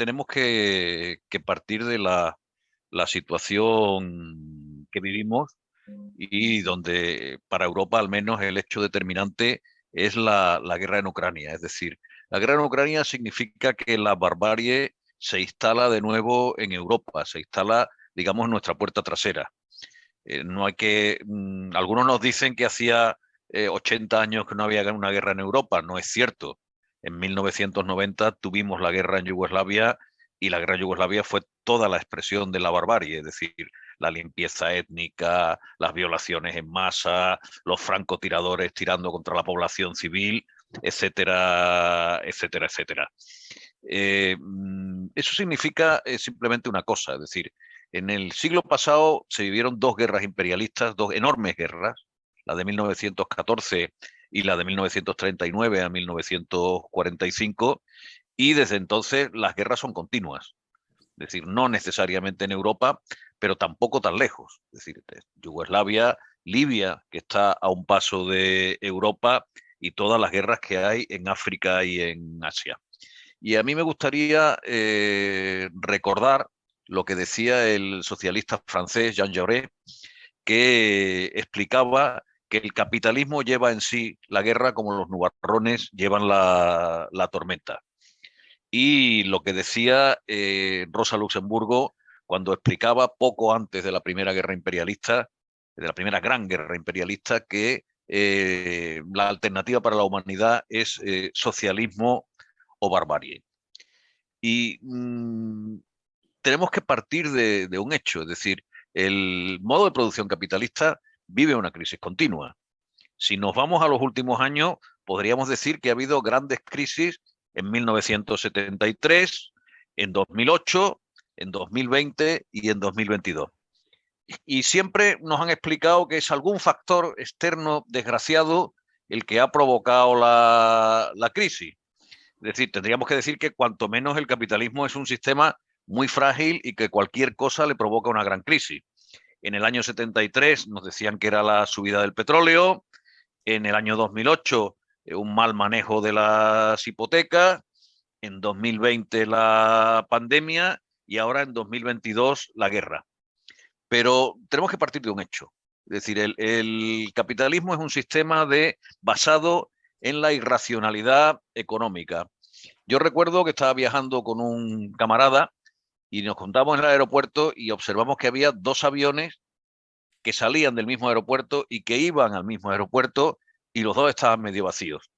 tenemos que partir de la situación que vivimos y donde para Europa al menos el hecho determinante es la guerra en Ucrania. Es decir, la guerra en Ucrania significa que la barbarie se instala de nuevo en Europa, se instala, digamos, en nuestra puerta trasera. No hay que. Algunos nos dicen que hacía 80 años que no había una guerra en Europa. No es cierto. En 1990 tuvimos la guerra en Yugoslavia y la guerra en Yugoslavia fue toda la expresión de la barbarie, es decir, la limpieza étnica, las violaciones en masa, los francotiradores tirando contra la población civil, etcétera, etcétera, etcétera. Eso significa simplemente una cosa, es decir, en el siglo pasado se vivieron dos guerras imperialistas, dos enormes guerras, la de 1914 y la de 1939 a 1945, y desde entonces las guerras son continuas. Es decir, no necesariamente en Europa, pero tampoco tan lejos. Es decir, Yugoslavia, Libia, que está a un paso de Europa, y todas las guerras que hay en África y en Asia. Y a mí me gustaría recordar lo que decía el socialista francés Jean Jaurès, que explicaba que el capitalismo lleva en sí la guerra como los nubarrones llevan la tormenta. Y lo que decía Rosa Luxemburgo cuando explicaba poco antes de la primera guerra imperialista, de la primera gran guerra imperialista, que la alternativa para la humanidad es socialismo o barbarie. Y tenemos que partir de un hecho, es decir, el modo de producción capitalista vive una crisis continua. Si nos vamos a los últimos años, podríamos decir que ha habido grandes crisis en 1973, en 2008, en 2020 y en 2022. Y siempre nos han explicado que es algún factor externo desgraciado el que ha provocado la crisis. Es decir, tendríamos que decir que cuanto menos el capitalismo es un sistema muy frágil y que cualquier cosa le provoca una gran crisis. En el año 73 nos decían que era la subida del petróleo, en el año 2008 un mal manejo de las hipotecas, en 2020 la pandemia y ahora en 2022 la guerra. Pero tenemos que partir de un hecho. Es decir, el capitalismo es un sistema basado en la irracionalidad económica. Yo recuerdo que estaba viajando con un camarada y nos contamos en el aeropuerto y observamos que había dos aviones que salían del mismo aeropuerto y que iban al mismo aeropuerto y los dos estaban medio vacíos.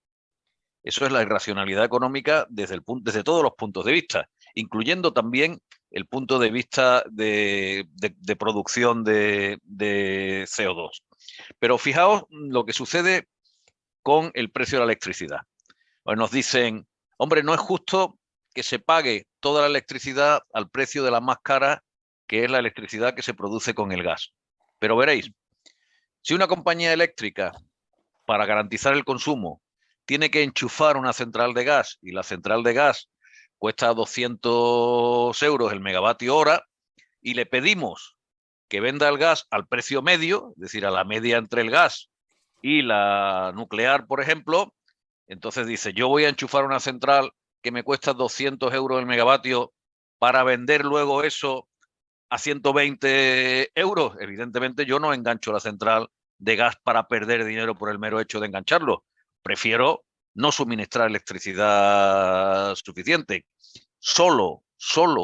Eso es la irracionalidad económica desde todos los puntos de vista, incluyendo también el punto de vista de producción de CO2. Pero fijaos lo que sucede con el precio de la electricidad. Pues nos dicen, hombre, no es justo que se pague toda la electricidad al precio de la más cara, que es la electricidad que se produce con el gas. Pero veréis, si una compañía eléctrica, para garantizar el consumo, tiene que enchufar una central de gas y la central de gas cuesta 200 euros el megavatio hora y le pedimos que venda el gas al precio medio, es decir, a la media entre el gas y la nuclear, por ejemplo, entonces dice, yo voy a enchufar una central que me cuesta 200 euros el megavatio para vender luego eso a 120 euros. Evidentemente yo no engancho la central de gas para perder dinero por el mero hecho de engancharlo. Prefiero no suministrar electricidad suficiente. Solo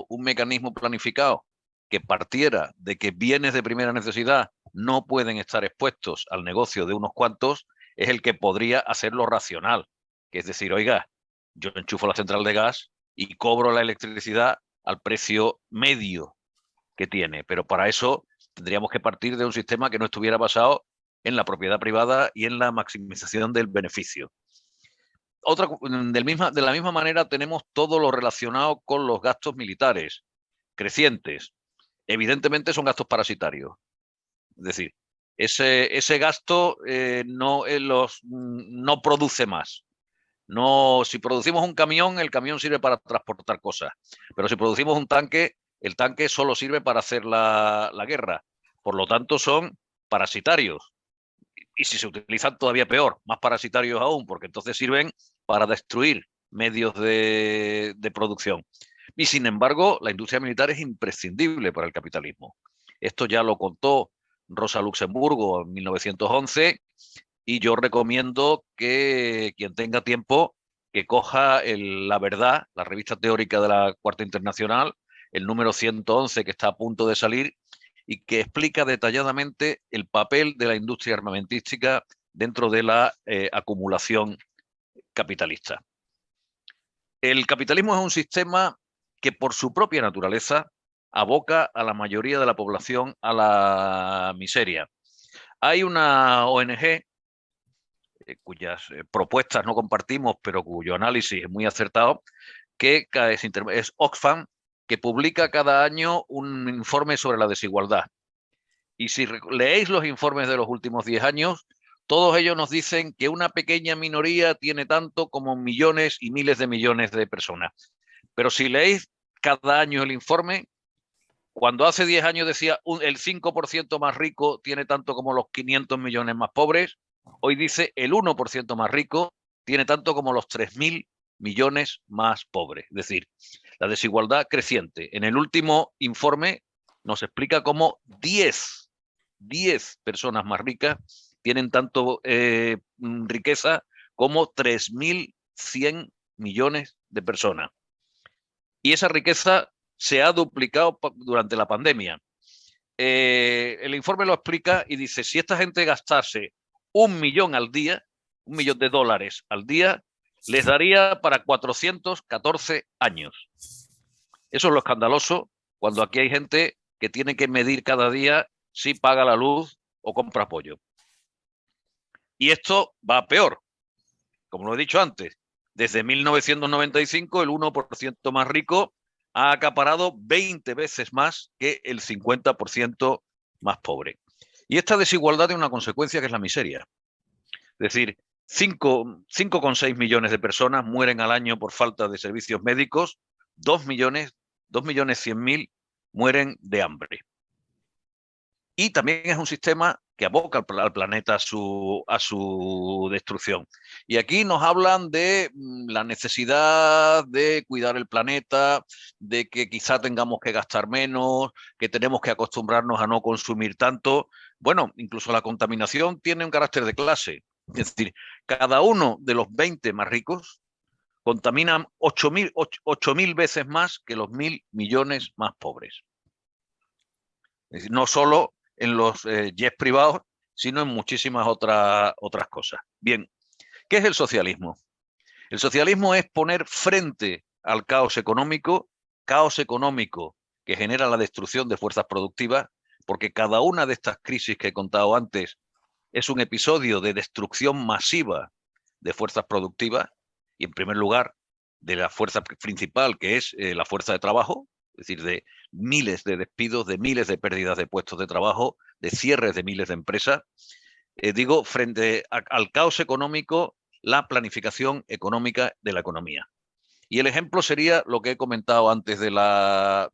un mecanismo planificado que partiera de que bienes de primera necesidad no pueden estar expuestos al negocio de unos cuantos es el que podría hacerlo racional. Que es decir, oiga, yo enchufo la central de gas y cobro la electricidad al precio medio que tiene, pero para eso tendríamos que partir de un sistema que no estuviera basado en la propiedad privada y en la maximización del beneficio. De la misma manera tenemos todo lo relacionado con los gastos militares crecientes. Evidentemente son gastos parasitarios. Es decir, ese gasto no produce más. No, si producimos un camión, el camión sirve para transportar cosas. Pero si producimos un tanque, el tanque solo sirve para hacer la guerra. Por lo tanto, son parasitarios. Y si se utilizan todavía peor, más parasitarios aún, porque entonces sirven para destruir medios de producción. Y sin embargo, la industria militar es imprescindible para el capitalismo. Esto ya lo contó Rosa Luxemburgo en 1911 y yo recomiendo que quien tenga tiempo que coja La Verdad, la revista teórica de la Cuarta Internacional, el número 111 que está a punto de salir y que explica detalladamente el papel de la industria armamentística dentro de la acumulación capitalista. El capitalismo es un sistema que por su propia naturaleza aboca a la mayoría de la población a la miseria. Hay una ONG cuyas propuestas no compartimos, pero cuyo análisis es muy acertado, que es Oxfam, que publica cada año un informe sobre la desigualdad. Y si leéis los informes de los últimos 10 años, todos ellos nos dicen que una pequeña minoría tiene tanto como millones y miles de millones de personas. Pero si leéis cada año el informe, cuando hace 10 años decía el 5% más rico tiene tanto como los 500 millones más pobres, hoy dice el 1% más rico tiene tanto como los 3.000 millones más pobres. Es decir, la desigualdad creciente. En el último informe nos explica cómo 10 personas más ricas tienen tanto riqueza como 3.100 millones de personas. Y esa riqueza se ha duplicado durante la pandemia. El informe lo explica y dice, si esta gente gastase 1.000.000 al día, $1.000.000 al día, les daría para 414 años. Eso es lo escandaloso cuando aquí hay gente que tiene que medir cada día si paga la luz o compra pollo. Y esto va peor. Como lo he dicho antes, desde 1995 el 1% más rico ha acaparado 20 veces más que el 50% más pobre. Y esta desigualdad tiene una consecuencia que es la miseria. Es decir, 5,6 millones de personas mueren al año por falta de servicios médicos, 2.100.000 mueren de hambre. Y también es un sistema que aboca al planeta a su destrucción. Y aquí nos hablan de la necesidad de cuidar el planeta, de que quizá tengamos que gastar menos, que tenemos que acostumbrarnos a no consumir tanto. Bueno, incluso la contaminación tiene un carácter de clase. Es decir, cada uno de los 20 más ricos contamina 8.000 veces más que los 1.000 millones más pobres. Es decir, no solo en los jets privados, sino en muchísimas otras cosas. Bien, ¿qué es el socialismo? El socialismo es poner frente al caos económico que genera la destrucción de fuerzas productivas, porque cada una de estas crisis que he contado antes es un episodio de destrucción masiva de fuerzas productivas y, en primer lugar, de la fuerza principal, que es la fuerza de trabajo, es decir, de miles de despidos, de miles de pérdidas de puestos de trabajo, de cierres de miles de empresas. Digo, frente al caos económico, la planificación económica de la economía. Y el ejemplo sería lo que he comentado antes de la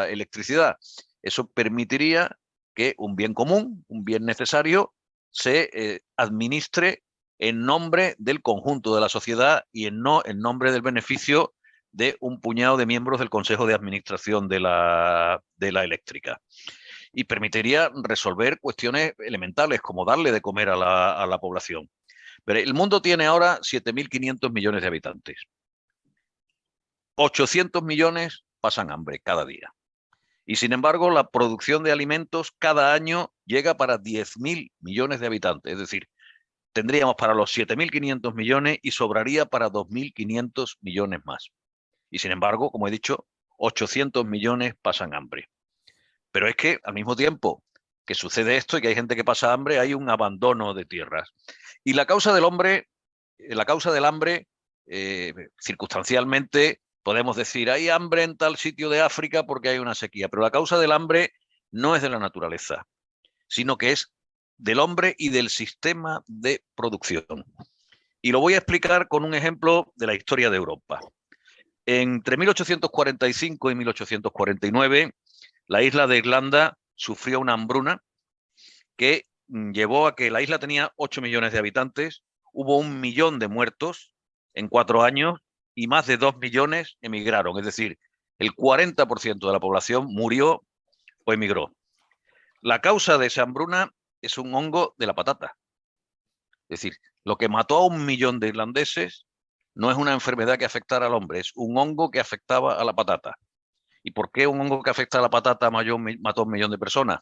electricidad. Eso permitiría que un bien común, un bien necesario, se administre en nombre del conjunto de la sociedad y no en nombre del beneficio de un puñado de miembros del Consejo de Administración de la eléctrica. Y permitiría resolver cuestiones elementales como darle de comer a la población. Pero el mundo tiene ahora 7.500 millones de habitantes. 800 millones pasan hambre cada día. Y sin embargo, la producción de alimentos cada año llega para 10.000 millones de habitantes. Es decir, tendríamos para los 7.500 millones y sobraría para 2.500 millones más. Y sin embargo, como he dicho, 800 millones pasan hambre. Pero es que al mismo tiempo que sucede esto y que hay gente que pasa hambre, hay un abandono de tierras. Y la causa del hambre, circunstancialmente, podemos decir, hay hambre en tal sitio de África porque hay una sequía, pero la causa del hambre no es de la naturaleza, sino que es del hombre y del sistema de producción. Y lo voy a explicar con un ejemplo de la historia de Europa. Entre 1845 y 1849, la isla de Irlanda sufrió una hambruna que llevó a que la isla tenía 8 millones de habitantes, hubo 1 millón de muertos en 4 años y más de 2 millones emigraron. Es decir, El 40% de la población murió o emigró. La causa de esa hambruna es un hongo de la patata. Es decir, lo que mató a 1 millón de irlandeses no es una enfermedad que afectara al hombre, es un hongo que afectaba a la patata. ¿Y por qué un hongo que afecta a la patata mató a 1 millón de personas?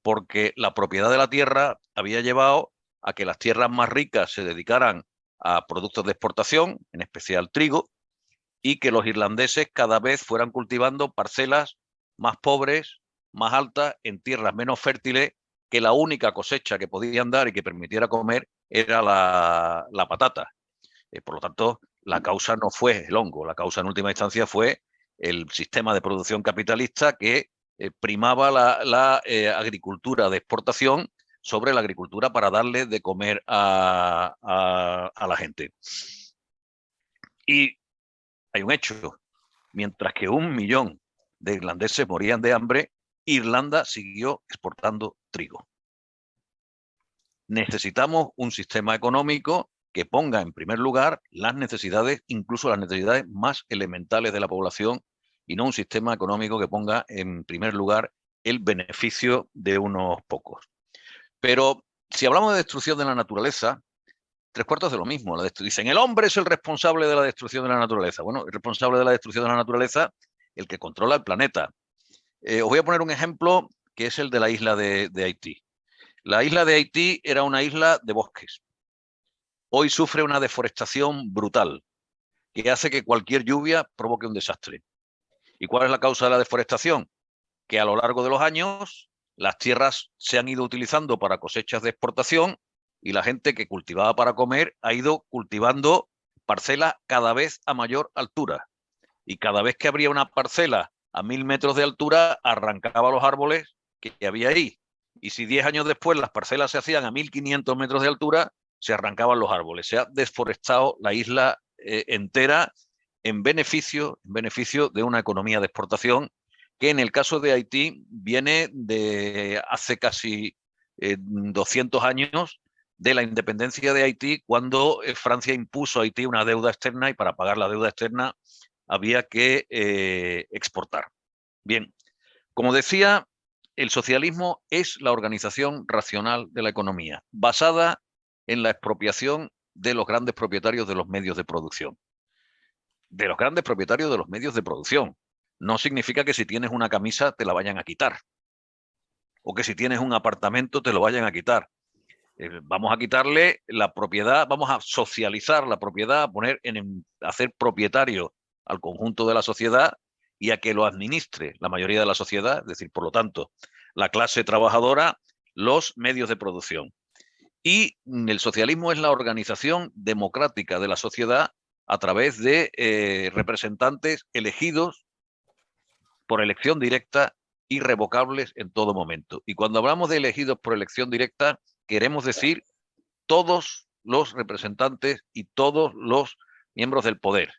Porque la propiedad de la tierra había llevado a que las tierras más ricas se dedicaran a productos de exportación, en especial trigo, y que los irlandeses cada vez fueran cultivando parcelas más pobres, más altas, en tierras menos fértiles, que la única cosecha que podían dar y que permitiera comer era la patata. Por lo tanto, la causa no fue el hongo, la causa en última instancia fue el sistema de producción capitalista que primaba la agricultura de exportación sobre la agricultura para darle de comer a la gente. Y hay un hecho, mientras que 1 millón de irlandeses morían de hambre, Irlanda siguió exportando trigo. Necesitamos un sistema económico que ponga en primer lugar las necesidades, incluso las necesidades más elementales de la población, y no un sistema económico que ponga en primer lugar el beneficio de unos pocos. Pero si hablamos de destrucción de la naturaleza, 3/4 de lo mismo. Dicen, el hombre es el responsable de la destrucción de la naturaleza. Bueno, el responsable de la destrucción de la naturaleza, el que controla el planeta. Os voy a poner un ejemplo que es el de la isla de Haití. La isla de Haití era una isla de bosques. Hoy sufre una deforestación brutal que hace que cualquier lluvia provoque un desastre. ¿Y cuál es la causa de la deforestación? Que a lo largo de los años las tierras se han ido utilizando para cosechas de exportación y la gente que cultivaba para comer ha ido cultivando parcelas cada vez a mayor altura. Y cada vez que abría una parcela a 1000 metros de altura, arrancaba los árboles que había ahí. Y si 10 años después las parcelas se hacían a 1500 metros de altura, se arrancaban los árboles. Se ha desforestado la isla entera en beneficio de una economía de exportación que en el caso de Haití viene de hace casi 200 años de la independencia de Haití, cuando Francia impuso a Haití una deuda externa y para pagar la deuda externa había que exportar. Bien, como decía, el socialismo es la organización racional de la economía, basada en la expropiación de los grandes propietarios de los medios de producción. De los grandes propietarios de los medios de producción. No significa que si tienes una camisa te la vayan a quitar, o que si tienes un apartamento te lo vayan a quitar. Vamos a quitarle la propiedad, vamos a socializar la propiedad, a hacer propietario al conjunto de la sociedad y a que lo administre la mayoría de la sociedad, es decir, por lo tanto, la clase trabajadora, los medios de producción. Y el socialismo es la organización democrática de la sociedad a través de representantes elegidos por elección directa, irrevocables en todo momento. Y cuando hablamos de elegidos por elección directa, queremos decir todos los representantes y todos los miembros del poder,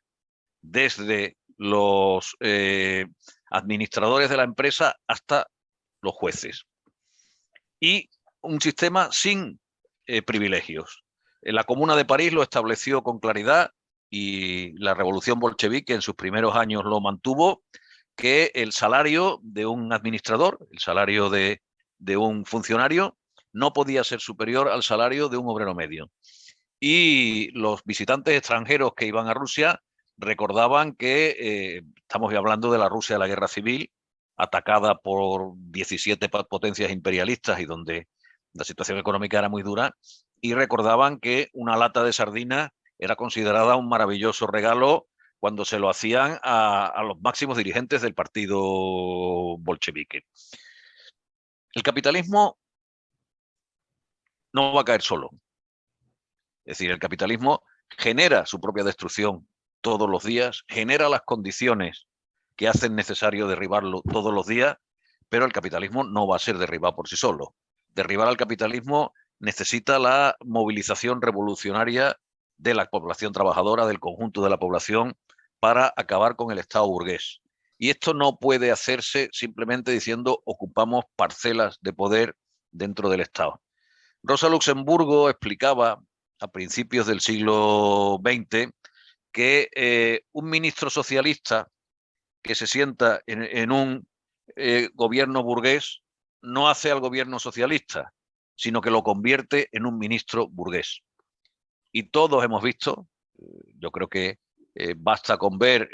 desde los administradores de la empresa hasta los jueces. Y un sistema sin privilegios. La Comuna de París lo estableció con claridad y la Revolución Bolchevique en sus primeros años lo mantuvo, que el salario de un administrador, el salario de un funcionario, no podía ser superior al salario de un obrero medio. Y los visitantes extranjeros que iban a Rusia recordaban que estamos hablando de la Rusia de la Guerra Civil, atacada por 17 potencias imperialistas y donde la situación económica era muy dura, y recordaban que una lata de sardinas era considerada un maravilloso regalo cuando se lo hacían a los máximos dirigentes del partido bolchevique. El capitalismo no va a caer solo. Es decir, el capitalismo genera su propia destrucción todos los días, genera las condiciones que hacen necesario derribarlo todos los días, pero el capitalismo no va a ser derribado por sí solo. Derribar al capitalismo necesita la movilización revolucionaria de la población trabajadora, del conjunto de la población, para acabar con el Estado burgués. Y esto no puede hacerse simplemente diciendo ocupamos parcelas de poder dentro del Estado. Rosa Luxemburgo explicaba a principios del siglo XX que un ministro socialista que se sienta en un gobierno burgués no hace al gobierno socialista, sino que lo convierte en un ministro burgués. Y todos hemos visto, yo creo que basta con ver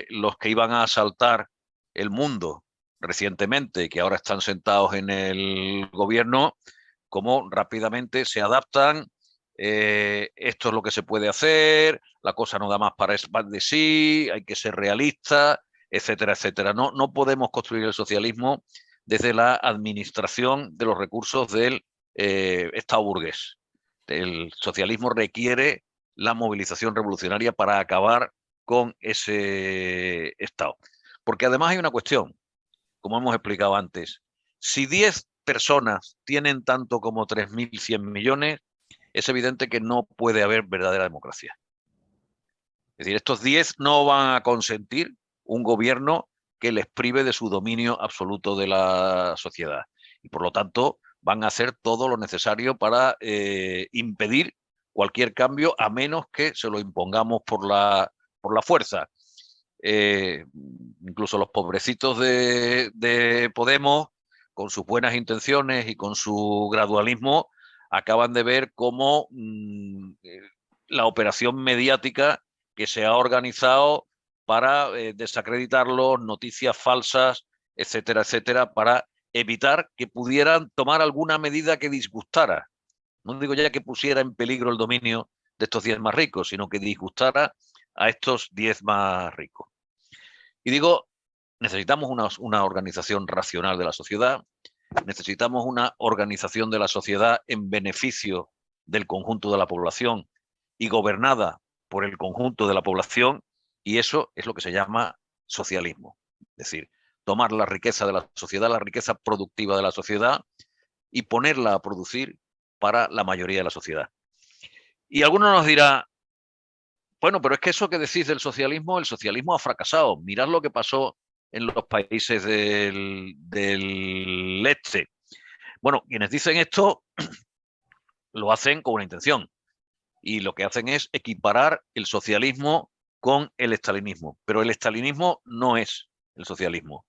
los que iban a asaltar el mundo recientemente y que ahora están sentados en el gobierno, cómo rápidamente se adaptan. Esto es lo que se puede hacer, la cosa no da más para de sí, hay que ser realista, etcétera, etcétera. No podemos construir el socialismo desde la administración de los recursos del Estado burgués. El socialismo requiere la movilización revolucionaria para acabar con ese Estado. Porque además hay una cuestión, como hemos explicado antes, si 10 personas tienen tanto como 3.100 millones, es evidente que no puede haber verdadera democracia. Es decir, estos 10 no van a consentir un gobierno que les prive de su dominio absoluto de la sociedad. Y por lo tanto, van a hacer todo lo necesario para impedir cualquier cambio, a menos que se lo impongamos por la fuerza. Incluso los pobrecitos de Podemos, con sus buenas intenciones y con su gradualismo, acaban de ver cómo la operación mediática que se ha organizado para desacreditarlos, noticias falsas, etcétera, etcétera, para evitar que pudieran tomar alguna medida que disgustara. No digo ya que pusiera en peligro el dominio de estos 10 más ricos, sino que disgustara a estos 10 más ricos. Y digo, necesitamos una organización racional de la sociedad, necesitamos una organización de la sociedad en beneficio del conjunto de la población y gobernada por el conjunto de la población, y eso es lo que se llama socialismo. Es decir, tomar la riqueza de la sociedad, la riqueza productiva de la sociedad, y ponerla a producir para la mayoría de la sociedad. Y alguno nos dirá, bueno, pero es que eso que decís del socialismo, el socialismo ha fracasado. Mirad lo que pasó en los países del este. Bueno, quienes dicen esto lo hacen con una intención y lo que hacen es equiparar el socialismo con el estalinismo. Pero el estalinismo no es el socialismo.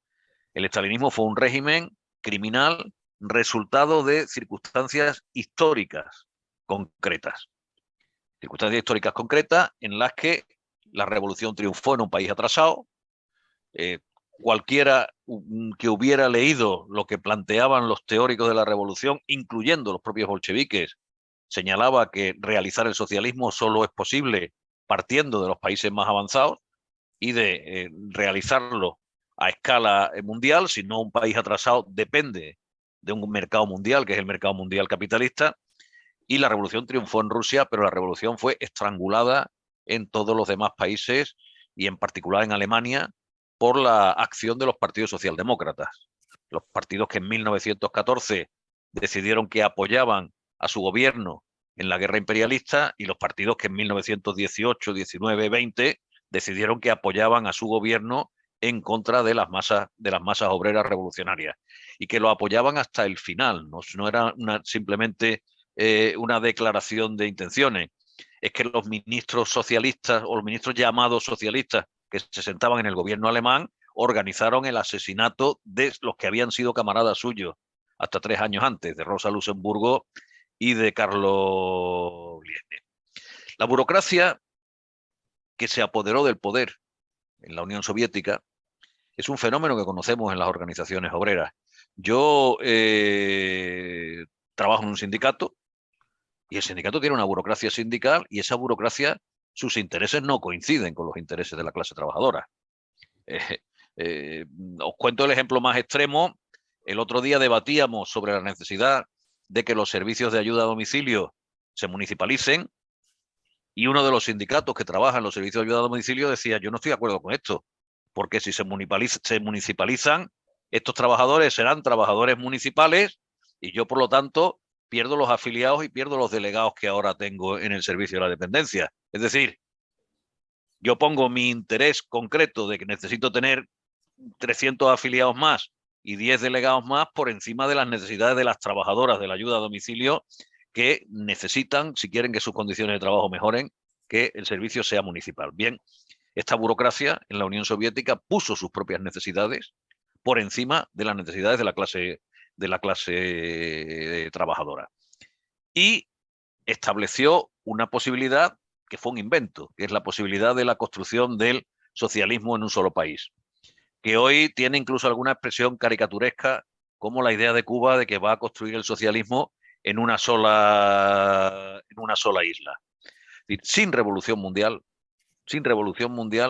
El estalinismo fue un régimen criminal resultado de circunstancias históricas concretas. Circunstancias históricas concretas en las que la revolución triunfó en un país atrasado. Cualquiera que hubiera leído lo que planteaban los teóricos de la revolución, incluyendo los propios bolcheviques, señalaba que realizar el socialismo solo es posible partiendo de los países más avanzados y de realizarlo a escala mundial, si no un país atrasado depende de un mercado mundial, que es el mercado mundial capitalista, y la revolución triunfó en Rusia, pero la revolución fue estrangulada en todos los demás países y en particular en Alemania por la acción de los partidos socialdemócratas. Los partidos que en 1914 decidieron que apoyaban a su gobierno en la guerra imperialista y los partidos que en 1918, 19, 20 decidieron que apoyaban a su gobierno en contra de las masas obreras revolucionarias y que lo apoyaban hasta el final. No era simplemente una declaración de intenciones. Es que los ministros socialistas o los ministros llamados socialistas que se sentaban en el gobierno alemán organizaron el asesinato de los que habían sido camaradas suyos hasta 3 años antes, de Rosa Luxemburgo y de Carlo Liene. La burocracia que se apoderó del poder en la Unión Soviética es un fenómeno que conocemos en las organizaciones obreras. Yo trabajo en un sindicato y el sindicato tiene una burocracia sindical y esa burocracia, sus intereses no coinciden con los intereses de la clase trabajadora. Os cuento el ejemplo más extremo. El otro día debatíamos sobre la necesidad de que los servicios de ayuda a domicilio se municipalicen y uno de los sindicatos que trabaja en los servicios de ayuda a domicilio decía, yo no estoy de acuerdo con esto, porque si se municipalizan, estos trabajadores serán trabajadores municipales y yo, por lo tanto, pierdo los afiliados y pierdo los delegados que ahora tengo en el servicio de la dependencia. Es decir, yo pongo mi interés concreto de que necesito tener 300 afiliados más y 10 delegados más por encima de las necesidades de las trabajadoras de la ayuda a domicilio que necesitan, si quieren que sus condiciones de trabajo mejoren, que el servicio sea municipal. Bien, Esta burocracia en la Unión Soviética puso sus propias necesidades por encima de las necesidades de la clase trabajadora. Y estableció una posibilidad que fue un invento, que es la posibilidad de la construcción del socialismo en un solo país, que hoy tiene incluso alguna expresión caricaturesca, como la idea de Cuba de que va a construir el socialismo en una sola isla. Sin revolución mundial,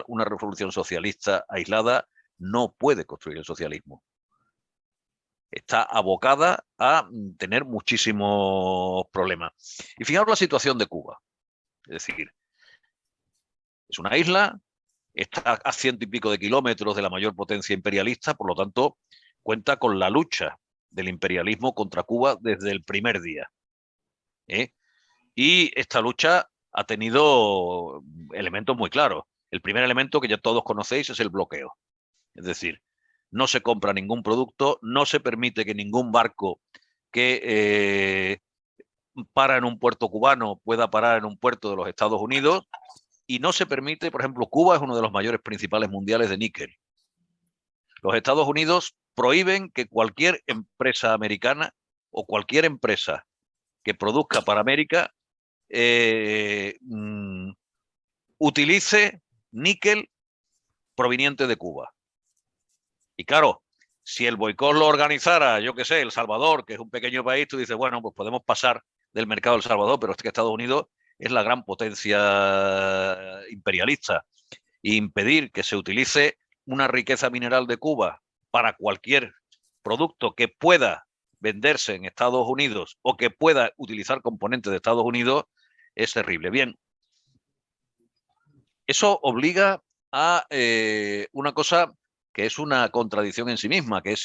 una revolución socialista aislada no puede construir el socialismo. Está abocada a tener muchísimos problemas. Y fijaos la situación de Cuba. Es decir, es una isla, está a 100 y pico de kilómetros de la mayor potencia imperialista, por lo tanto, cuenta con la lucha del imperialismo contra Cuba desde el primer día. Y esta lucha ha tenido elementos muy claros. El primer elemento que ya todos conocéis es el bloqueo. Es decir, no se compra ningún producto, no se permite que ningún barco que para en un puerto cubano pueda parar en un puerto de los Estados Unidos, y no se permite, por ejemplo, Cuba es uno de los mayores principales mundiales de níquel. Los Estados Unidos prohíben que cualquier empresa americana o cualquier empresa que produzca para América utilice níquel proveniente de Cuba. Y claro, si el boicot lo organizara, yo qué sé, El Salvador, que es un pequeño país, tú dices, bueno, pues podemos pasar del mercado del Salvador, pero es que Estados Unidos es la gran potencia imperialista. E impedir que se utilice una riqueza mineral de Cuba para cualquier producto que pueda venderse en Estados Unidos o que pueda utilizar componentes de Estados Unidos es terrible. Bien, eso obliga a una cosa que es una contradicción en sí misma, que es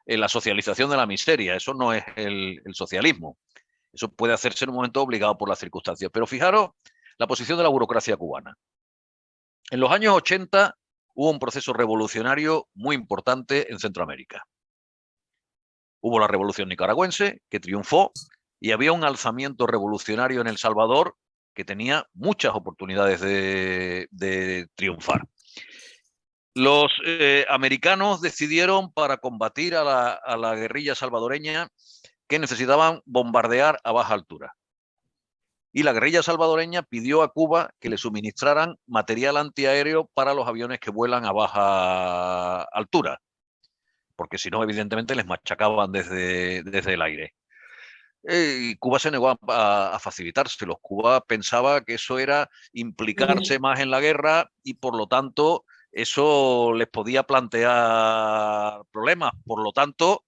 la socialización de la miseria. Eso no es el socialismo. Eso puede hacerse en un momento obligado por las circunstancias. Pero fijaros la posición de la burocracia cubana. En los años 80 hubo un proceso revolucionario muy importante en Centroamérica. Hubo la revolución nicaragüense, que triunfó, y había un alzamiento revolucionario en El Salvador que tenía muchas oportunidades de triunfar. Los americanos decidieron, para combatir a la guerrilla salvadoreña, que necesitaban bombardear a baja altura. Y la guerrilla salvadoreña pidió a Cuba que le suministraran material antiaéreo para los aviones que vuelan a baja altura, porque si no, evidentemente, les machacaban desde el aire. Y Cuba se negó a facilitárselos. Cuba pensaba que eso era implicarse más en la guerra y, por lo tanto, eso les podía plantear problemas. Por lo tanto,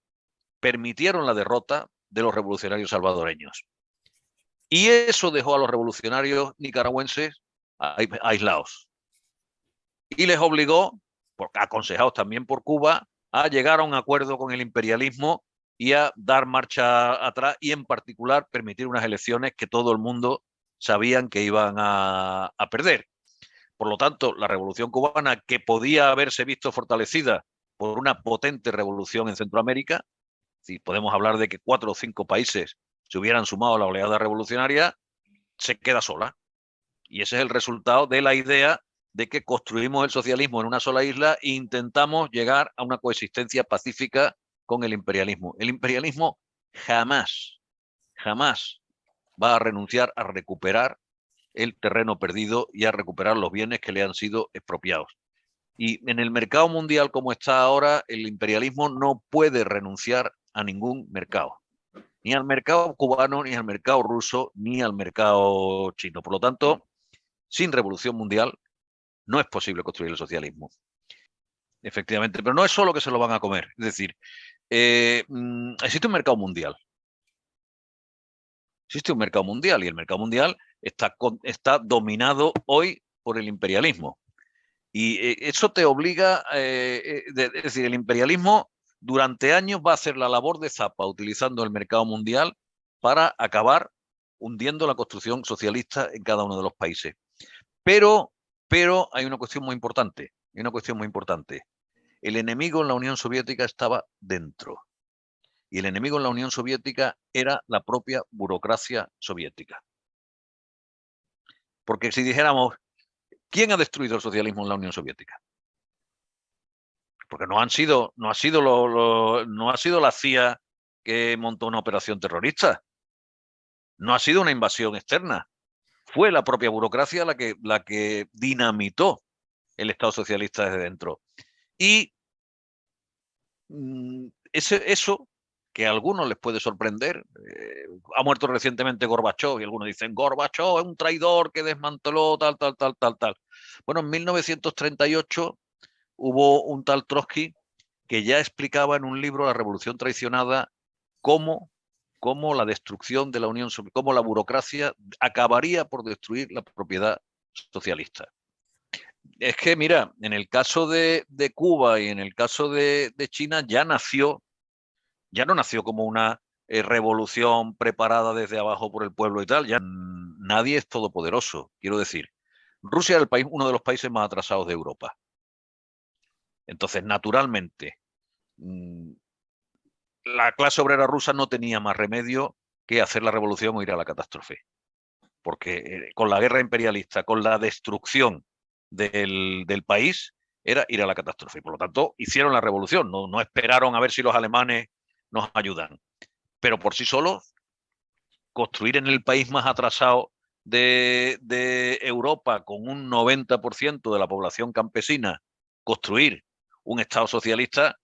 permitieron la derrota de los revolucionarios salvadoreños. Y eso dejó a los revolucionarios nicaragüenses aislados. Y les obligó, aconsejados también por Cuba, a llegar a un acuerdo con el imperialismo y a dar marcha atrás, y en particular permitir unas elecciones que todo el mundo sabían que iban a perder. Por lo tanto, la revolución cubana, que podía haberse visto fortalecida por una potente revolución en Centroamérica, si podemos hablar de que 4 o 5 países se hubieran sumado a la oleada revolucionaria, se queda sola. Y ese es el resultado de la idea de que construimos el socialismo en una sola isla e intentamos llegar a una coexistencia pacífica con el imperialismo. El imperialismo jamás va a renunciar a recuperar el terreno perdido y a recuperar los bienes que le han sido expropiados. Y en el mercado mundial como está ahora, el imperialismo no puede renunciar a ningún mercado, ni al mercado cubano, ni al mercado ruso, ni al mercado chino. Por lo tanto, sin revolución mundial no es posible construir el socialismo. Efectivamente, pero no es solo que se lo van a comer. Es decir, existe un mercado mundial. Existe un mercado mundial y el mercado mundial está dominado hoy por el imperialismo. Y eso te obliga, es decir, el imperialismo durante años va a hacer la labor de zapa utilizando el mercado mundial para acabar hundiendo la construcción socialista en cada uno de los países. Pero hay una cuestión muy importante. El enemigo en la Unión Soviética estaba dentro. Y el enemigo en la Unión Soviética era la propia burocracia soviética. Porque si dijéramos, ¿Quién ha destruido el socialismo en la Unión Soviética? Porque no ha sido la CIA que montó una operación terrorista, no ha sido una invasión externa, fue la propia burocracia la que dinamitó el Estado socialista desde dentro. Y eso que a algunos les puede sorprender, ha muerto recientemente Gorbachov y algunos dicen Gorbachov es un traidor que desmanteló tal. Bueno, en 1938 hubo un tal Trotsky que ya explicaba en un libro, La Revolución Traicionada, cómo la destrucción de la Unión Soviética, cómo la burocracia acabaría por destruir la propiedad socialista. Es que, mira, en el caso de Cuba y en el caso de China ya no nació como una revolución preparada desde abajo por el pueblo y tal, ya nadie es todopoderoso, quiero decir. Rusia es uno de los países más atrasados de Europa. Entonces, naturalmente, la clase obrera rusa no tenía más remedio que hacer la revolución o ir a la catástrofe. Porque con la guerra imperialista, con la destrucción del país, era ir a la catástrofe. Y por lo tanto, hicieron la revolución, no esperaron a ver si los alemanes nos ayudan. Pero por sí solos, construir en el país más atrasado de Europa, con un 90% de la población campesina, construir un Estado socialista,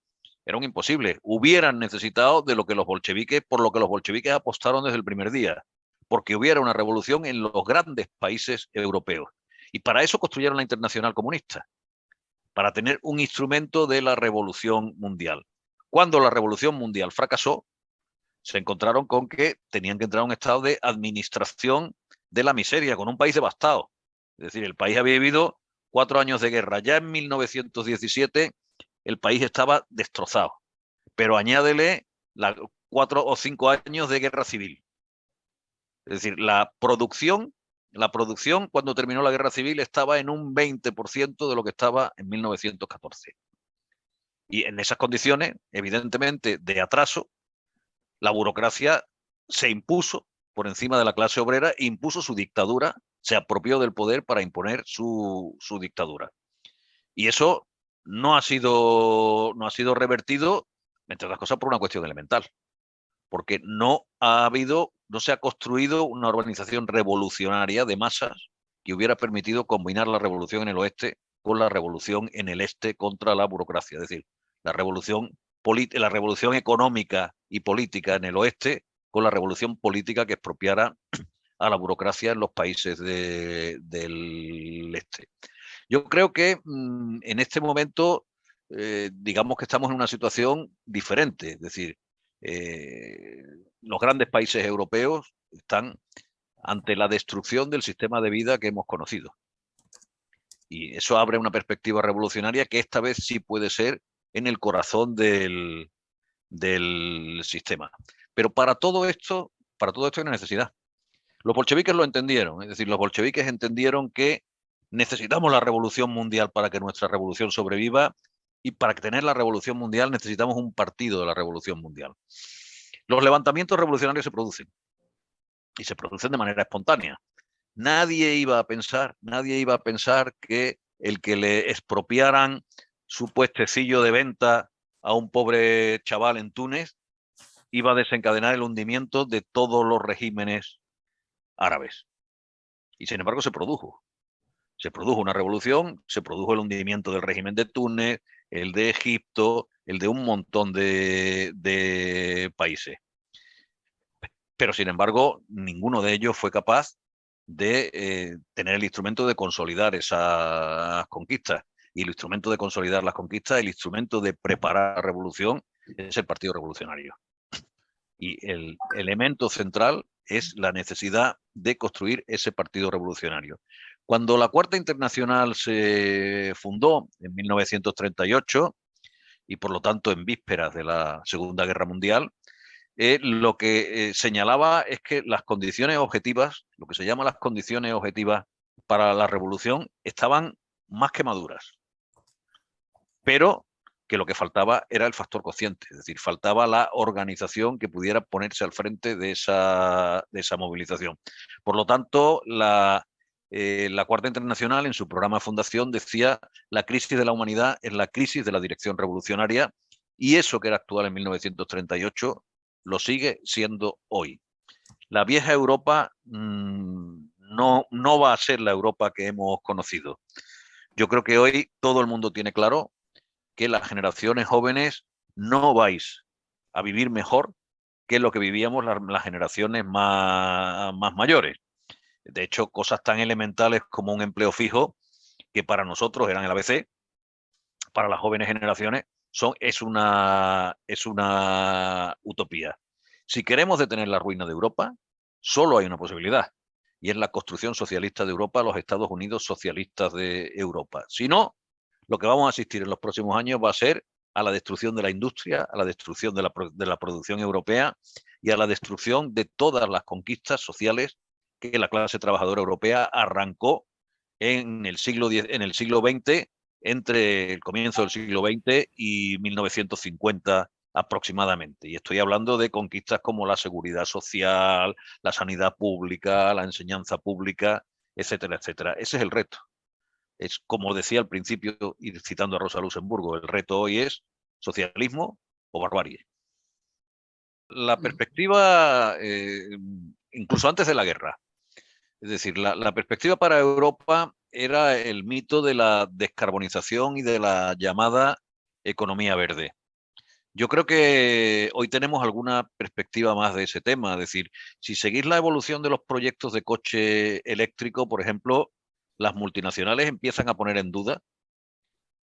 era un imposible. Hubieran necesitado de lo que los bolcheviques, por lo que los bolcheviques apostaron desde el primer día, porque hubiera una revolución en los grandes países europeos. Y para eso construyeron la Internacional Comunista, para tener un instrumento de la revolución mundial. Cuando la revolución mundial fracasó, se encontraron con que tenían que entrar a un estado de administración de la miseria, con un país devastado. Es decir, el país había vivido 4 años de guerra. Ya en 1917 el país estaba destrozado, pero añádele 4 o 5 años de guerra civil. Es decir, la producción cuando terminó la guerra civil estaba en un 20% de lo que estaba en 1914. Y en esas condiciones, evidentemente, de atraso, la burocracia se impuso por encima de la clase obrera, impuso su dictadura, se apropió del poder para imponer su dictadura. Y eso no ha sido revertido, entre otras cosas, por una cuestión elemental, porque no se ha construido una organización revolucionaria de masas que hubiera permitido combinar la revolución en el oeste con la revolución en el este contra la burocracia. Es decir, la revolución económica y política en el oeste con la revolución política que expropiara a la burocracia en los países del este. Yo creo que en este momento, digamos que estamos en una situación diferente, es decir, los grandes países europeos están ante la destrucción del sistema de vida que hemos conocido. Y eso abre una perspectiva revolucionaria que esta vez sí puede ser en el corazón del sistema. Pero para todo esto hay una necesidad. Los bolcheviques lo entendieron, es decir, los bolcheviques entendieron que necesitamos la revolución mundial para que nuestra revolución sobreviva y para tener la revolución mundial necesitamos un partido de la revolución mundial. Los levantamientos revolucionarios se producen y se producen de manera espontánea. Nadie iba a pensar que el que le expropiaran su puestecillo de venta a un pobre chaval en Túnez iba a desencadenar el hundimiento de todos los regímenes árabes. Y sin embargo se produjo. Se produjo una revolución, se produjo el hundimiento del régimen de Túnez, el de Egipto, el de un montón de países. Pero sin embargo, ninguno de ellos fue capaz de tener el instrumento de consolidar esas conquistas. Y el instrumento de consolidar las conquistas, el instrumento de preparar la revolución, es el Partido Revolucionario. Y el elemento central es la necesidad de construir ese partido revolucionario. Cuando la Cuarta Internacional se fundó en 1938, y por lo tanto en vísperas de la Segunda Guerra Mundial, lo que señalaba es que las condiciones objetivas, lo que se llama las condiciones objetivas para la revolución, estaban más que maduras. Pero que lo que faltaba era el factor consciente, es decir, faltaba la organización que pudiera ponerse al frente de esa movilización. Por lo tanto, la Cuarta Internacional en su programa de fundación decía: la crisis de la humanidad es la crisis de la dirección revolucionaria, y eso que era actual en 1938 lo sigue siendo hoy. La vieja Europa no va a ser la Europa que hemos conocido. Yo creo que hoy todo el mundo tiene claro que las generaciones jóvenes no vais a vivir mejor que lo que vivíamos las generaciones más mayores. De hecho, cosas tan elementales como un empleo fijo, que para nosotros eran el ABC, para las jóvenes generaciones es una utopía. Si queremos detener la ruina de Europa, solo hay una posibilidad, y es la construcción socialista de Europa, los Estados Unidos socialistas de Europa. Si no, lo que vamos a asistir en los próximos años va a ser a la destrucción de la industria, a la destrucción de la producción europea y a la destrucción de todas las conquistas sociales que la clase trabajadora europea arrancó en el siglo XX, entre el comienzo del siglo XX y 1950 aproximadamente. Y estoy hablando de conquistas como la seguridad social, la sanidad pública, la enseñanza pública, etcétera, etcétera. Ese es el reto. Es como decía al principio, y citando a Rosa Luxemburgo, el reto hoy es socialismo o barbarie. La perspectiva, incluso antes de la guerra, es decir, la perspectiva para Europa era el mito de la descarbonización y de la llamada economía verde. Yo creo que hoy tenemos alguna perspectiva más de ese tema. Es decir, si seguís la evolución de los proyectos de coche eléctrico, por ejemplo, las multinacionales empiezan a poner en duda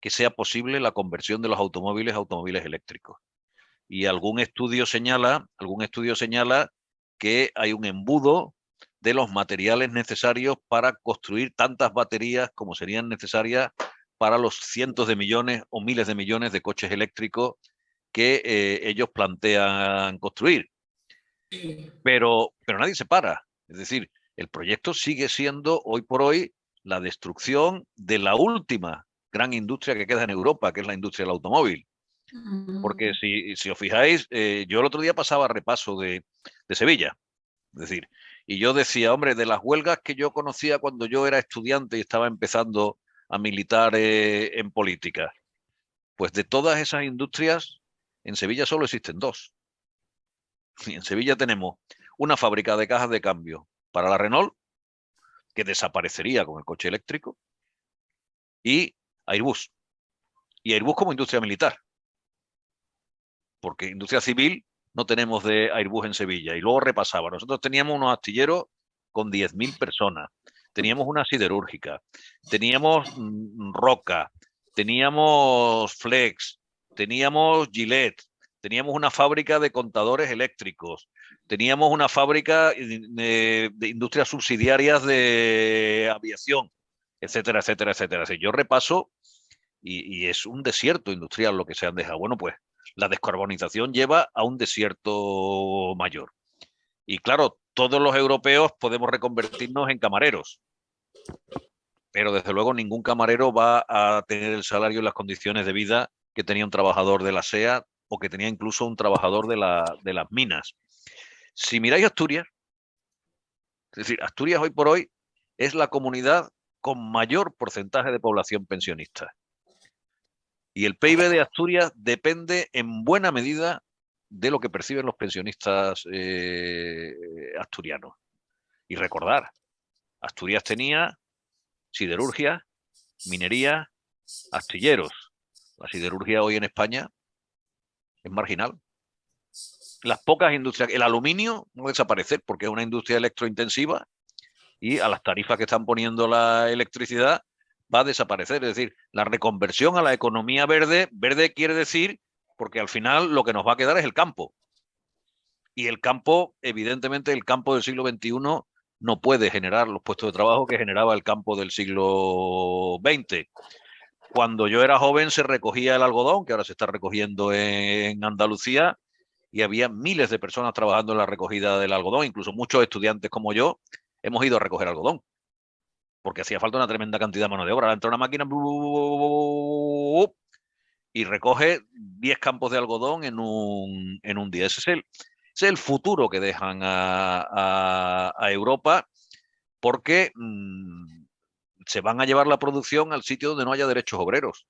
que sea posible la conversión de los automóviles a automóviles eléctricos. Y algún estudio señala que hay un embudo de los materiales necesarios para construir tantas baterías como serían necesarias para los cientos de millones o miles de millones de coches eléctricos que ellos plantean construir. Pero nadie se para. Es decir, el proyecto sigue siendo hoy por hoy la destrucción de la última gran industria que queda en Europa, que es la industria del automóvil. Porque si os fijáis, yo el otro día pasaba repaso de Sevilla. Es decir, y yo decía, hombre, de las huelgas que yo conocía cuando yo era estudiante y estaba empezando a militar en política, pues de todas esas industrias, en Sevilla solo existen dos. Y en Sevilla tenemos una fábrica de cajas de cambio para la Renault, que desaparecería con el coche eléctrico, y Airbus. Y Airbus como industria militar, porque industria civil no tenemos de Airbus en Sevilla. Y luego repasaba, nosotros teníamos unos astilleros con 10.000 personas, teníamos una siderúrgica, teníamos Roca, teníamos Flex, teníamos Gillette, teníamos una fábrica de contadores eléctricos, teníamos una fábrica de industrias subsidiarias de aviación, etcétera, etcétera, etcétera. Si yo repaso, y es un desierto industrial lo que se han dejado. Bueno, pues la descarbonización lleva a un desierto mayor. Y claro, todos los europeos podemos reconvertirnos en camareros, pero desde luego ningún camarero va a tener el salario y las condiciones de vida que tenía un trabajador de la SEA o que tenía incluso un trabajador de las minas. Si miráis Asturias, es decir, Asturias hoy por hoy es la comunidad con mayor porcentaje de población pensionista. Y el PIB de Asturias depende en buena medida de lo que perciben los pensionistas asturianos. Y recordar, Asturias tenía siderurgia, minería, astilleros. La siderurgia hoy en España es marginal. Las pocas industrias, el aluminio no va a desaparecer porque es una industria electrointensiva y a las tarifas que están poniendo la electricidad va a desaparecer. Es decir, la reconversión a la economía verde, verde quiere decir, porque al final lo que nos va a quedar es el campo. Y el campo, evidentemente, el campo del siglo XXI no puede generar los puestos de trabajo que generaba el campo del siglo XX. Cuando yo era joven se recogía el algodón, que ahora se está recogiendo en Andalucía, y había miles de personas trabajando en la recogida del algodón, incluso muchos estudiantes como yo hemos ido a recoger algodón, porque hacía falta una tremenda cantidad de mano de obra. Entra una máquina y recoge 10 campos de algodón en un día. Ese es el futuro que dejan a Europa, porque se van a llevar la producción al sitio donde no haya derechos obreros.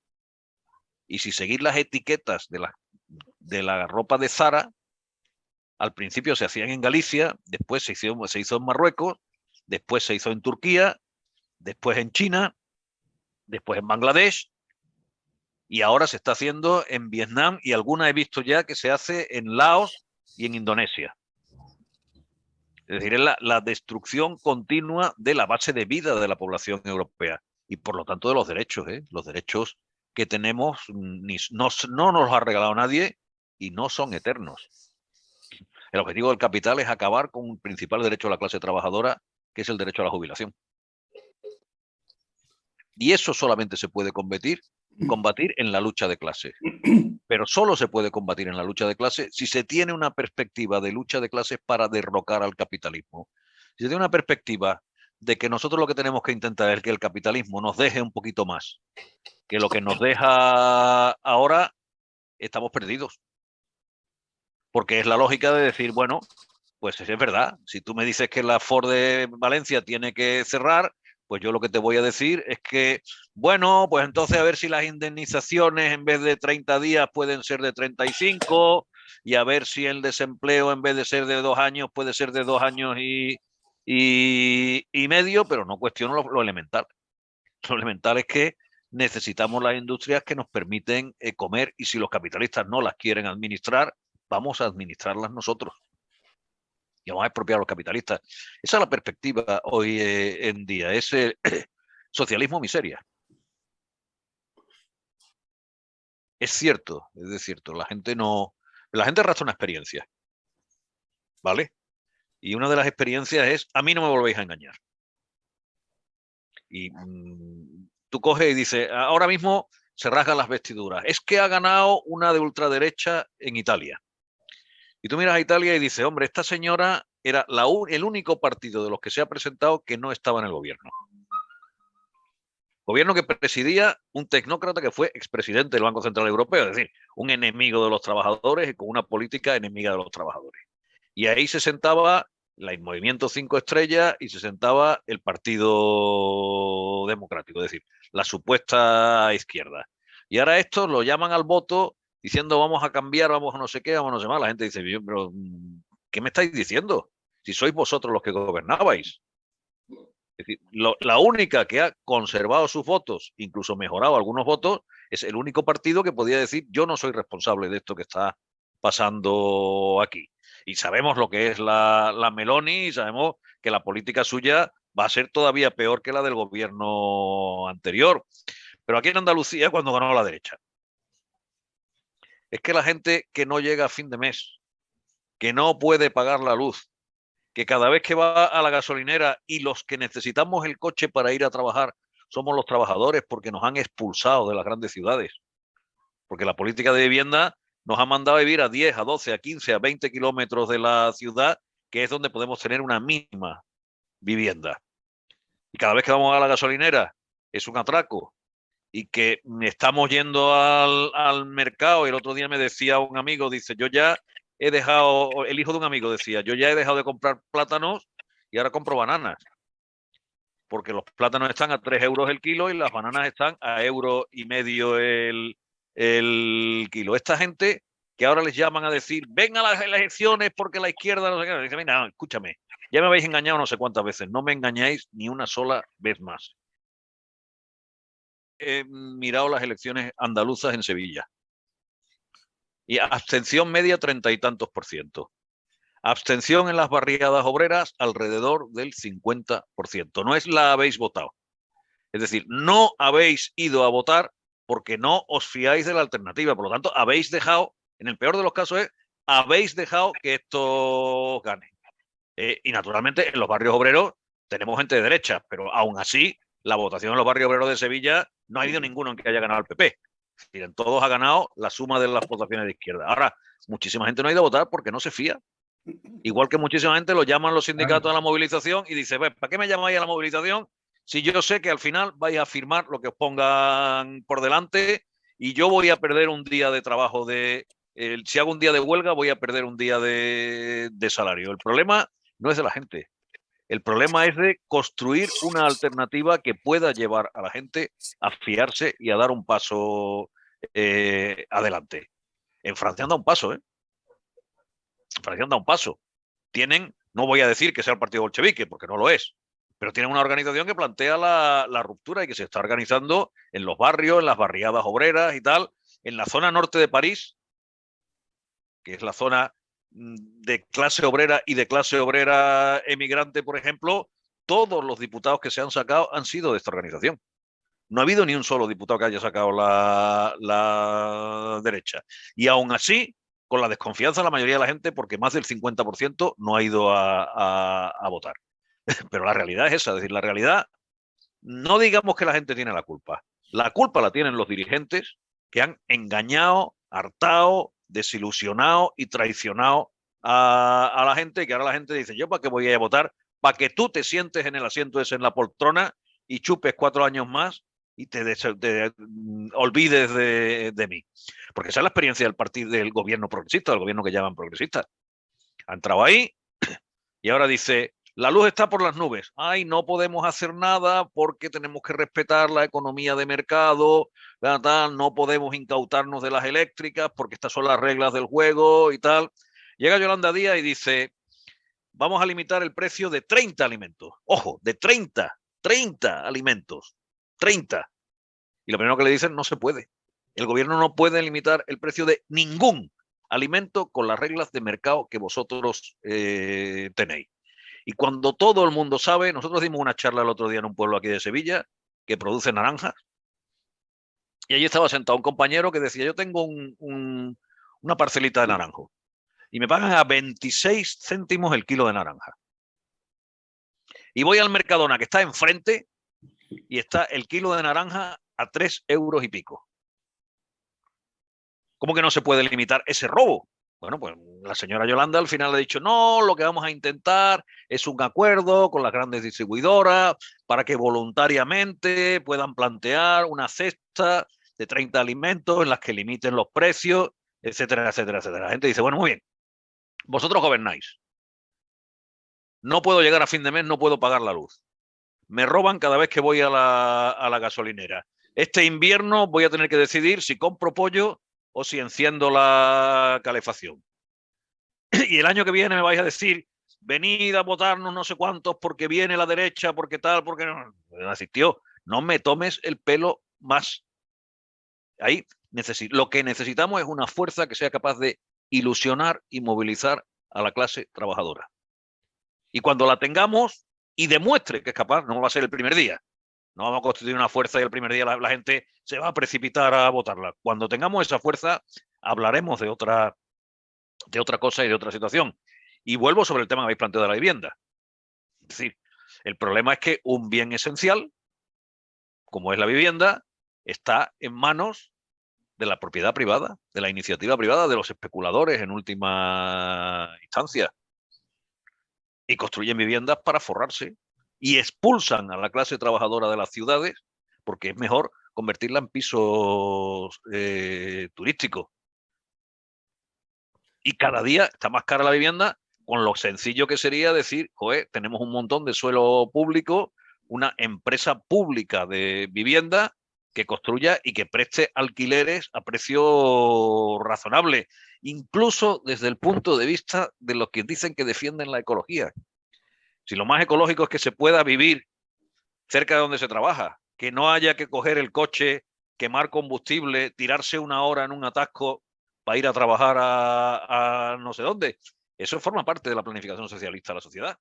Y si seguir las etiquetas de la ropa de Zara, al principio se hacían en Galicia, después se hizo en Marruecos, después se hizo en Turquía, después en China, después en Bangladesh, y ahora se está haciendo en Vietnam, y alguna he visto ya que se hace en Laos y en Indonesia. Es decir, es la destrucción continua de la base de vida de la población europea y por lo tanto de los derechos. Los derechos que tenemos no nos los ha regalado nadie y no son eternos. El objetivo del capital es acabar con un principal derecho de la clase trabajadora, que es el derecho a la jubilación. Y eso solamente se puede combatir en la lucha de clases. Pero solo se puede combatir en la lucha de clases si se tiene una perspectiva de lucha de clases para derrocar al capitalismo. Si se tiene una perspectiva de que nosotros lo que tenemos que intentar es que el capitalismo nos deje un poquito más que lo que nos deja ahora, estamos perdidos. Porque es la lógica de decir, bueno, pues es verdad, si tú me dices que la Ford de Valencia tiene que cerrar, pues yo lo que te voy a decir es que, bueno, pues entonces a ver si las indemnizaciones en vez de 30 días pueden ser de 35 y a ver si el desempleo en vez de ser de 2 años puede ser de 2 años y medio, pero no cuestiono lo elemental. Lo elemental es que necesitamos las industrias que nos permiten comer y si los capitalistas no las quieren administrar, vamos a administrarlas nosotros. Y vamos a expropiar a los capitalistas. Esa es la perspectiva hoy en día. Es socialismo miseria. Es cierto, la gente arrastra una experiencia, ¿vale? Y una de las experiencias es, a mí no me volvéis a engañar. Y tú coges y dices, ahora mismo se rasgan las vestiduras. Es que ha ganado una de ultraderecha en Italia. Y tú miras a Italia y dices, hombre, esta señora era el único partido de los que se ha presentado que no estaba en el gobierno. Gobierno que presidía un tecnócrata que fue expresidente del Banco Central Europeo, es decir, un enemigo de los trabajadores y con una política enemiga de los trabajadores. Y ahí se sentaba el Movimiento 5 Estrellas y se sentaba el Partido Democrático, es decir, la supuesta izquierda. Y ahora estos lo llaman al voto diciendo vamos a cambiar, vamos a no sé qué, vamos a no sé más. La gente dice, pero ¿qué me estáis diciendo? Si sois vosotros los que gobernabais. Es decir, la única que ha conservado sus votos, incluso mejorado algunos votos, es el único partido que podía decir yo no soy responsable de esto que está pasando aquí. Y sabemos lo que es la Meloni y sabemos que la política suya va a ser todavía peor que la del gobierno anterior. Pero aquí en Andalucía, cuando ganó la derecha, es que la gente que no llega a fin de mes, que no puede pagar la luz, que cada vez que va a la gasolinera y los que necesitamos el coche para ir a trabajar somos los trabajadores porque nos han expulsado de las grandes ciudades. Porque la política de vivienda nos ha mandado a vivir a 10, a 12, a 15, a 20 kilómetros de la ciudad, que es donde podemos tener una mínima vivienda. Y cada vez que vamos a la gasolinera es un atraco. Y que estamos yendo al mercado, y el otro día me decía un amigo, dice, yo ya he dejado, el hijo de un amigo decía, yo ya he dejado de comprar plátanos y ahora compro bananas. Porque los plátanos están a 3 euros el kilo y las bananas están a €1,5 el kilo. Esta gente que ahora les llaman a decir, ven a las elecciones porque la izquierda no sé qué. Dice, mira, escúchame, ya me habéis engañado no sé cuántas veces, no me engañáis ni una sola vez más. He mirado las elecciones andaluzas en Sevilla. Y abstención media 30 y tantos %. Abstención en las barriadas obreras alrededor del 50%. No es la habéis votado. Es decir, no habéis ido a votar porque no os fiáis de la alternativa. Por lo tanto, habéis dejado, en el peor de los casos habéis dejado que esto gane. Y naturalmente en los barrios obreros tenemos gente de derecha, pero aún así la votación en los barrios obreros de Sevilla no ha habido ninguno en que haya ganado el PP. Es decir, en todos ha ganado la suma de las votaciones de izquierda. Ahora, muchísima gente no ha ido a votar porque no se fía. Igual que muchísima gente lo llaman los sindicatos a la movilización y dice, ¿para qué me llamáis a la movilización si yo sé que al final vais a firmar lo que os pongan por delante y yo voy a perder un día de trabajo si hago un día de huelga voy a perder un día de salario? El problema no es de la gente. El problema es de construir una alternativa que pueda llevar a la gente a fiarse y a dar un paso adelante. En Francia han dado un paso, ¿eh? En Francia han dado un paso. Tienen, no voy a decir que sea el partido bolchevique, porque no lo es, pero tienen una organización que plantea la ruptura y que se está organizando en los barrios, en las barriadas obreras y tal. En la zona norte de París, que es la zona de clase obrera y de clase obrera emigrante, por ejemplo, todos los diputados que se han sacado han sido de esta organización. No ha habido ni un solo diputado que haya sacado la derecha. Y aún así, con la desconfianza de la mayoría de la gente, porque más del 50% no ha ido a votar. Pero la realidad es esa, es decir, la realidad, no digamos que la gente tiene la culpa. La culpa la tienen los dirigentes que han engañado, hartado, desilusionado y traicionado a la gente, y que ahora la gente dice, ¿yo para qué voy a ir a votar? Para que tú te sientes en el asiento ese en la poltrona y chupes 4 años más y te olvides de mí. Porque esa es la experiencia del partido, del gobierno progresista, del gobierno que llaman progresista. Ha entrado ahí y ahora dice, la luz está por las nubes. Ay, no podemos hacer nada porque tenemos que respetar la economía de mercado, no podemos incautarnos de las eléctricas porque estas son las reglas del juego y tal. Llega Yolanda Díaz y dice, vamos a limitar el precio de 30 alimentos. Ojo, de 30 alimentos. 30. Y lo primero que le dicen, no se puede. El gobierno no puede limitar el precio de ningún alimento con las reglas de mercado que vosotros tenéis. Y cuando todo el mundo sabe, nosotros dimos una charla el otro día en un pueblo aquí de Sevilla que produce naranjas. Y allí estaba sentado un compañero que decía, yo tengo una parcelita de naranjo y me pagan a 26 céntimos el kilo de naranja. Y voy al Mercadona que está enfrente y está el kilo de naranja a 3 euros y pico. ¿Cómo que no se puede limitar ese robo? Bueno, pues la señora Yolanda al final ha dicho, no, lo que vamos a intentar es un acuerdo con las grandes distribuidoras para que voluntariamente puedan plantear una cesta de 30 alimentos en las que limiten los precios, etcétera, etcétera, etcétera. La gente dice, bueno, muy bien, vosotros gobernáis. No puedo llegar a fin de mes, no puedo pagar la luz. Me roban cada vez que voy a la gasolinera. Este invierno voy a tener que decidir si compro pollo o si enciendo la calefacción. Y el año que viene me vais a decir, venid a votarnos no sé cuántos porque viene la derecha, porque tal, porque no. Así, tío, no me tomes el pelo más. Ahí lo que necesitamos es una fuerza que sea capaz de ilusionar y movilizar a la clase trabajadora. Y cuando la tengamos y demuestre que es capaz, no va a ser el primer día. No vamos a constituir una fuerza y el primer día la gente se va a precipitar a votarla. Cuando tengamos esa fuerza, hablaremos de otra cosa y de otra situación. Y vuelvo sobre el tema que habéis planteado de la vivienda. Es decir, el problema es que un bien esencial, como es la vivienda, está en manos de la propiedad privada, de la iniciativa privada, de los especuladores en última instancia. Y construyen viviendas para forrarse y expulsan a la clase trabajadora de las ciudades porque es mejor convertirla en pisos turísticos. Y cada día está más cara la vivienda, con lo sencillo que sería decir, joder, tenemos un montón de suelo público, una empresa pública de vivienda que construya y que preste alquileres a precio razonable, incluso desde el punto de vista de los que dicen que defienden la ecología. Si lo más ecológico es que se pueda vivir cerca de donde se trabaja, que no haya que coger el coche, quemar combustible, tirarse 1 hora en un atasco para ir a trabajar a no sé dónde. Eso forma parte de la planificación socialista de la sociedad.